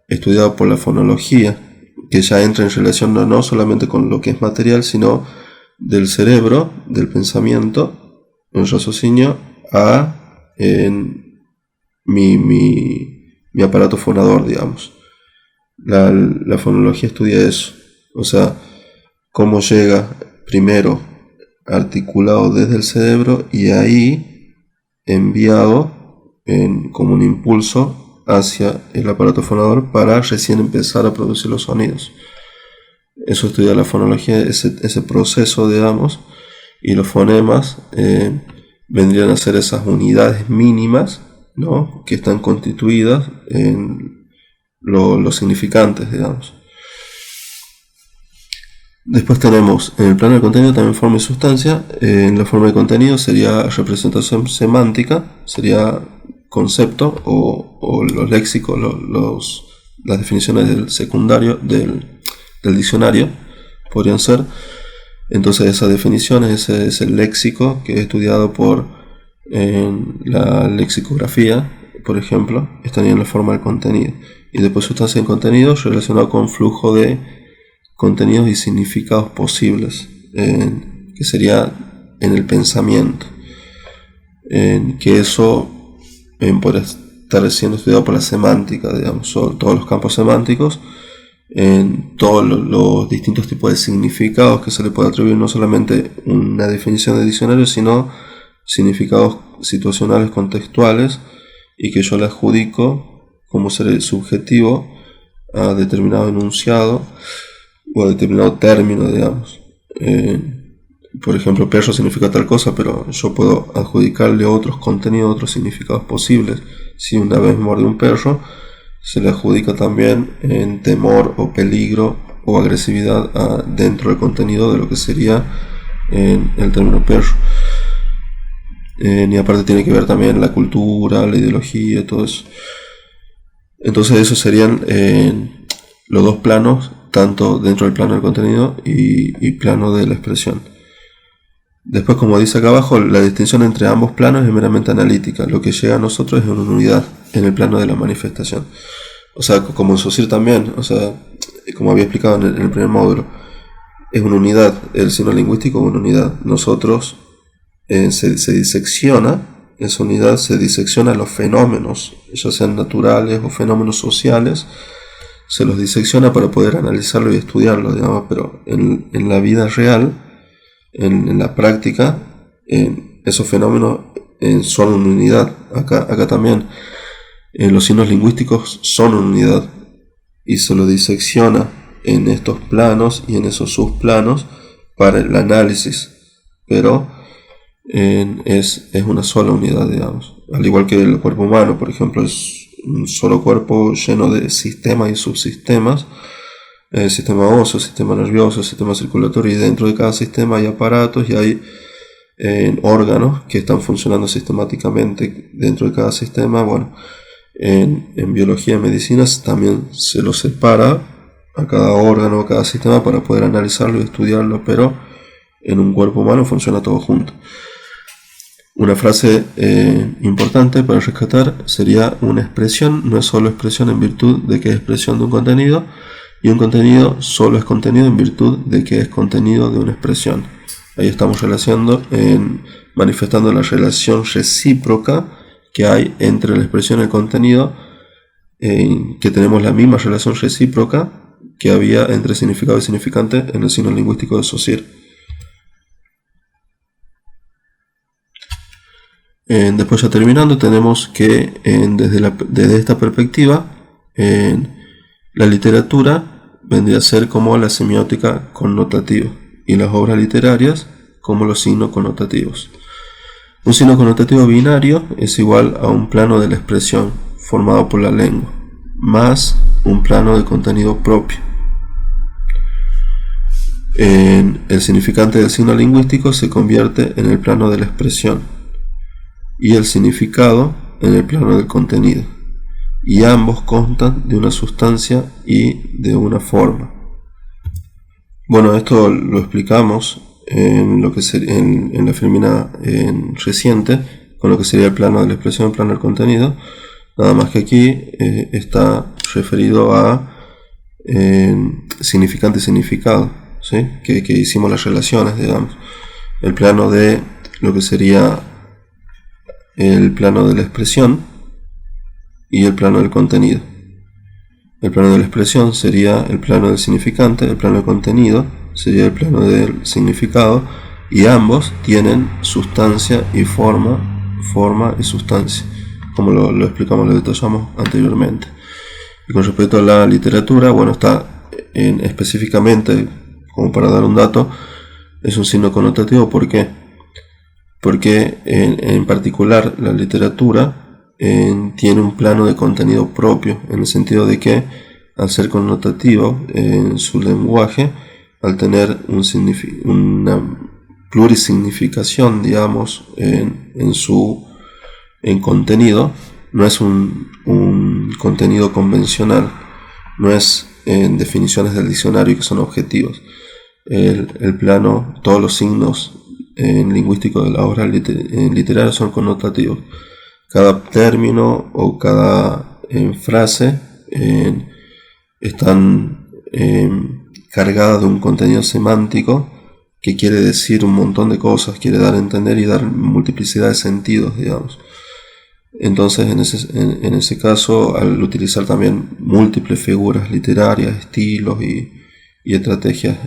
estudiado por la fonología, que ya entra en relación no solamente con lo que es material, sino del cerebro, del pensamiento, el raciocinio, a mi aparato fonador, digamos. La fonología estudia eso, o sea, cómo llega primero articulado desde el cerebro y ahí enviado como un impulso hacia el aparato fonador para recién empezar a producir los sonidos. Eso estudia la fonología, ese proceso, digamos, y los fonemas vendrían a ser esas unidades mínimas, ¿no?, que están constituidas en los significantes, digamos. Después tenemos en el plano del contenido también forma y sustancia. En la forma de contenido sería representación semántica, sería concepto o los léxicos, las definiciones del secundario, del diccionario, podrían ser. Entonces esas definiciones, ese es el léxico que es estudiado por la lexicografía, por ejemplo, estaría en la forma del contenido. Y después sustancia en contenido relacionado con flujo de contenidos y significados posibles, que sería en el pensamiento, que eso podría estar siendo estudiado por la semántica, digamos, todos los campos semánticos, en todos los distintos tipos de significados que se le puede atribuir, no solamente una definición de diccionario, sino significados situacionales, contextuales, y que yo le adjudico como ser subjetivo a determinado enunciado o a determinado término, digamos. Por ejemplo, perro significa tal cosa, pero yo puedo adjudicarle otros contenidos, otros significados posibles. Si una vez me mordió un perro, se le adjudica también en temor o peligro o agresividad dentro del contenido de lo que sería el término perro. Y aparte tiene que ver también la cultura, la ideología, todo eso. Entonces esos serían los dos planos, tanto dentro del plano del contenido y plano de la expresión. Después, como dice acá abajo, la distinción entre ambos planos es meramente analítica. Lo que llega a nosotros es una unidad en el plano de la manifestación. O sea, como en SOSIR también, o sea, como había explicado en el primer módulo, es una unidad, el signo lingüístico es una unidad. Nosotros se disecciona, esa unidad se disecciona los fenómenos, ya sean naturales o fenómenos sociales, se los disecciona para poder analizarlo y estudiarlo, digamos, pero en la vida real, en la práctica, esos fenómenos son una unidad. Acá también los signos lingüísticos son una unidad y se lo disecciona en estos planos y en esos subplanos para el análisis, pero es una sola unidad, digamos. Al igual que el cuerpo humano, por ejemplo, es un solo cuerpo lleno de sistemas y subsistemas, sistema óseo, sistema nervioso, sistema circulatorio, y dentro de cada sistema hay aparatos y hay órganos que están funcionando sistemáticamente dentro de cada sistema. Bueno, en biología y medicina también se los separa a cada órgano, a cada sistema para poder analizarlo y estudiarlo, pero en un cuerpo humano funciona todo junto. Una frase importante para rescatar sería: una expresión no es solo expresión en virtud de que es expresión de un contenido, y un contenido solo es contenido en virtud de que es contenido de una expresión. Ahí estamos manifestando la relación recíproca que hay entre la expresión y el contenido, que tenemos la misma relación recíproca que había entre significado y significante en el signo lingüístico de Saussure. Después, ya terminando, tenemos que desde esta perspectiva la literatura vendría a ser como la semiótica connotativa y las obras literarias como los signos connotativos. Un signo connotativo binario es igual a un plano de la expresión formado por la lengua, más un plano de contenido propio. El significante del signo lingüístico se convierte en el plano de la expresión y el significado en el plano del contenido, y ambos constan de una sustancia y de una forma. Bueno, esto lo explicamos en lo que en la Firmina reciente, con lo que sería el plano de la expresión, el plano del contenido, nada más que aquí está referido a significante y significado, ¿sí? que hicimos las relaciones, digamos, el plano de lo que sería el plano de la expresión y el plano del contenido. El plano de la expresión sería el plano del significante, el plano del contenido sería el plano del significado, y ambos tienen sustancia y forma y sustancia, como lo explicamos, lo detallamos anteriormente. Y con respecto a la literatura, bueno, está específicamente, como para dar un dato, es un signo connotativo. ¿Por qué? Porque en particular la literatura tiene un plano de contenido propio, en el sentido de que al ser connotativo en su lenguaje, al tener una plurisignificación, digamos, en contenido, no es un contenido convencional, no es en definiciones del diccionario que son objetivos. El plano, todos los signos lingüísticos de la obra literaria son connotativos. Cada término o cada frase están cargadas de un contenido semántico que quiere decir un montón de cosas, quiere dar a entender y dar multiplicidad de sentidos, digamos. Entonces, en ese caso, al utilizar también múltiples figuras literarias, estilos y estrategias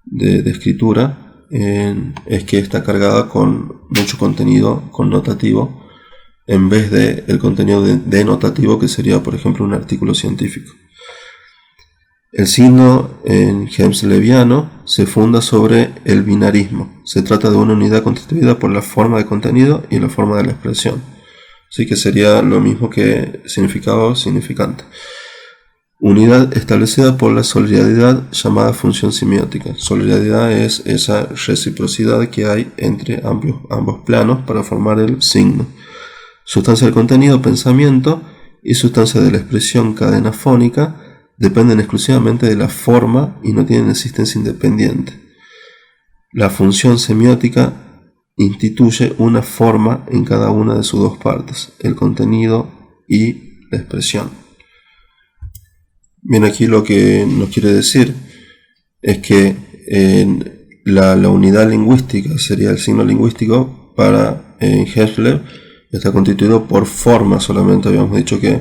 de escritura, es que está cargada con mucho contenido connotativo, en vez de el contenido denotativo, que sería, por ejemplo, un artículo científico. El signo hemsleviano se funda sobre el binarismo. Se trata de una unidad constituida por la forma de contenido y la forma de la expresión. Así que sería lo mismo que significado o significante. Unidad establecida por la solidaridad llamada función semiótica. Solidaridad es esa reciprocidad que hay entre ambos planos para formar el signo. Sustancia del contenido, pensamiento, y sustancia de la expresión, cadena fónica, dependen exclusivamente de la forma y no tienen existencia independiente. La función semiótica instituye una forma en cada una de sus dos partes, el contenido y la expresión. Bien, aquí lo que nos quiere decir es que la unidad lingüística sería el signo lingüístico para Hessler, está constituido por forma solamente. Habíamos dicho que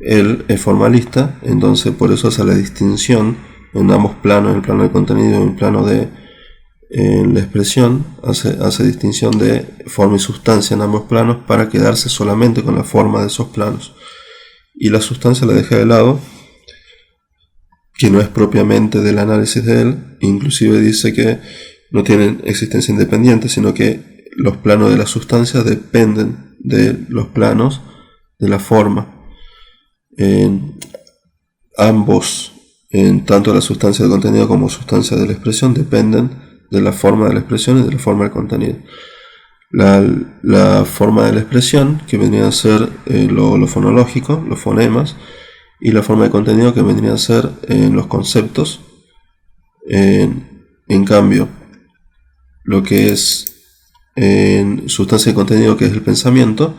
él es formalista, entonces por eso hace la distinción en ambos planos, en el plano del contenido y en el plano de la expresión, hace distinción de forma y sustancia en ambos planos para quedarse solamente con la forma de esos planos, y la sustancia la deja de lado, que no es propiamente del análisis de él. Inclusive dice que no tienen existencia independiente, sino que los planos de la sustancia dependen de los planos de la forma. Ambos, tanto la sustancia del contenido como sustancia de la expresión, dependen de la forma de la expresión y de la forma del contenido. La forma de la expresión, que vendría a ser lo fonológico, los fonemas, y la forma de contenido, que vendría a ser los conceptos. En cambio, lo que es sustancia de contenido, que es el pensamiento,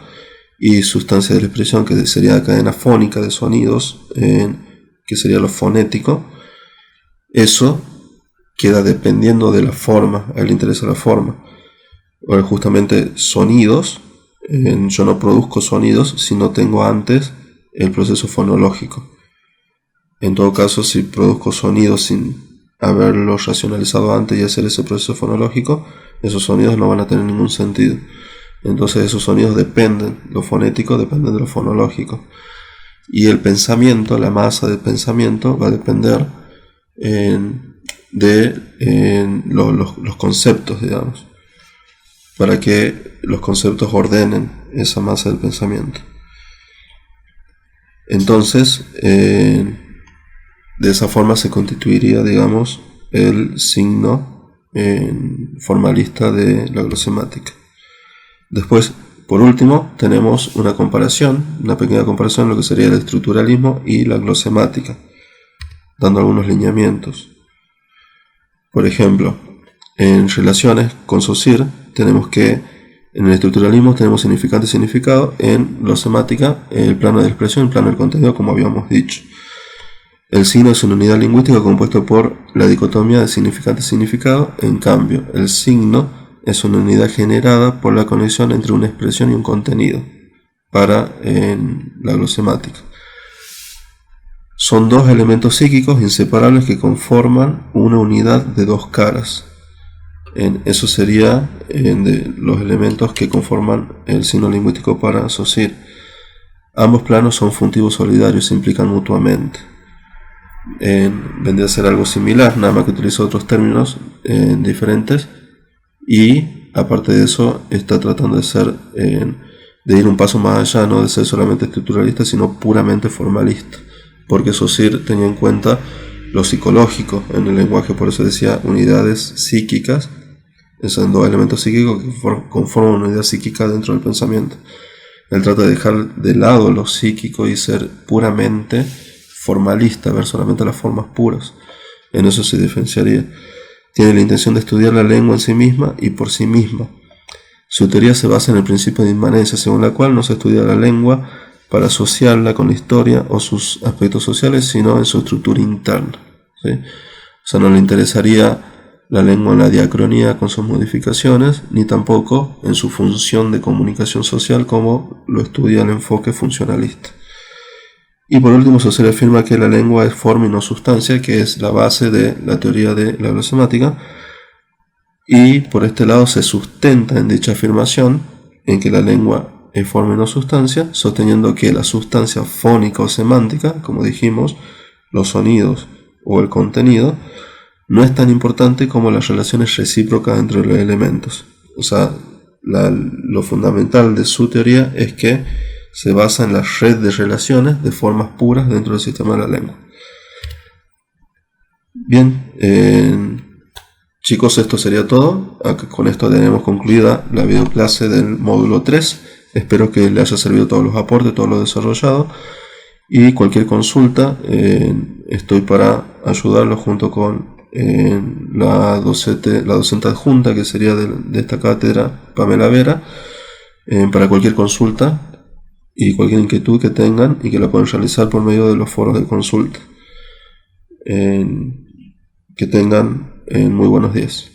y sustancia de la expresión, que sería la cadena fónica de sonidos, que sería lo fonético, eso queda dependiendo de la forma. A él le interesa la forma. Ahora, justamente sonidos, yo no produzco sonidos si no tengo antes el proceso fonológico. En todo caso, si produzco sonidos sin haberlos racionalizado antes y hacer ese proceso fonológico, esos sonidos no van a tener ningún sentido. Entonces esos sonidos dependen, lo fonético depende de lo fonológico. Y el pensamiento, la masa del pensamiento, va a depender de los conceptos, digamos, para que los conceptos ordenen esa masa del pensamiento. Entonces, de esa forma se constituiría, digamos, el signo formalista de la glosemática. Después, por último, tenemos una pequeña comparación de lo que sería el estructuralismo y la glosemática, dando algunos lineamientos. Por ejemplo, en relaciones con Saussure tenemos que en el estructuralismo tenemos significante y significado, en glosemática el plano de la expresión, el plano del contenido, como habíamos dicho. El signo es una unidad lingüística compuesta por la dicotomía de significante y significado. En cambio, el signo es una unidad generada por la conexión entre una expresión y un contenido para la glosemática. Son dos elementos psíquicos inseparables que conforman una unidad de dos caras. Eso sería de los elementos que conforman el signo lingüístico para Saussure. Ambos planos son funtivos solidarios, se implican mutuamente. Vendría a ser algo similar, nada más que utiliza otros términos diferentes, y aparte de eso está tratando de ir un paso más allá, no de ser solamente estructuralista, sino puramente formalista, porque Saussure tenía en cuenta lo psicológico en el lenguaje, por eso decía unidades psíquicas. Son dos elementos psíquicos que conforman una unidad psíquica dentro del pensamiento. Él trata de dejar de lado lo psíquico y ser puramente formalista, ver solamente las formas puras. En eso se diferenciaría. Tiene la intención de estudiar la lengua en sí misma y por sí misma. Su teoría se basa en el principio de inmanencia, según la cual no se estudia la lengua para asociarla con la historia o sus aspectos sociales, sino en su estructura interna, ¿sí? O sea, no le interesaría la lengua en la diacronía con sus modificaciones, ni tampoco en su función de comunicación social, como lo estudia el enfoque funcionalista. Y por último, Saussure afirma que la lengua es forma y no sustancia, que es la base de la teoría de la glosemática, y por este lado se sustenta en dicha afirmación en que la lengua es forma y no sustancia, sosteniendo que la sustancia fónica o semántica, como dijimos, los sonidos o el contenido, no es tan importante como las relaciones recíprocas entre los elementos. O sea, lo fundamental de su teoría es que se basa en la red de relaciones de formas puras dentro del sistema de la lengua. Bien, chicos, esto sería todo. Con esto tenemos concluida la videoclase del módulo 3. Espero que les haya servido todos los aportes, todo lo desarrollado. Y cualquier consulta, estoy para ayudarlos junto con la docente adjunta, que sería de esta cátedra, Pamela Vera, para cualquier consulta y cualquier inquietud que tengan, y que la pueden realizar por medio de los foros de consulta. Que tengan muy buenos días.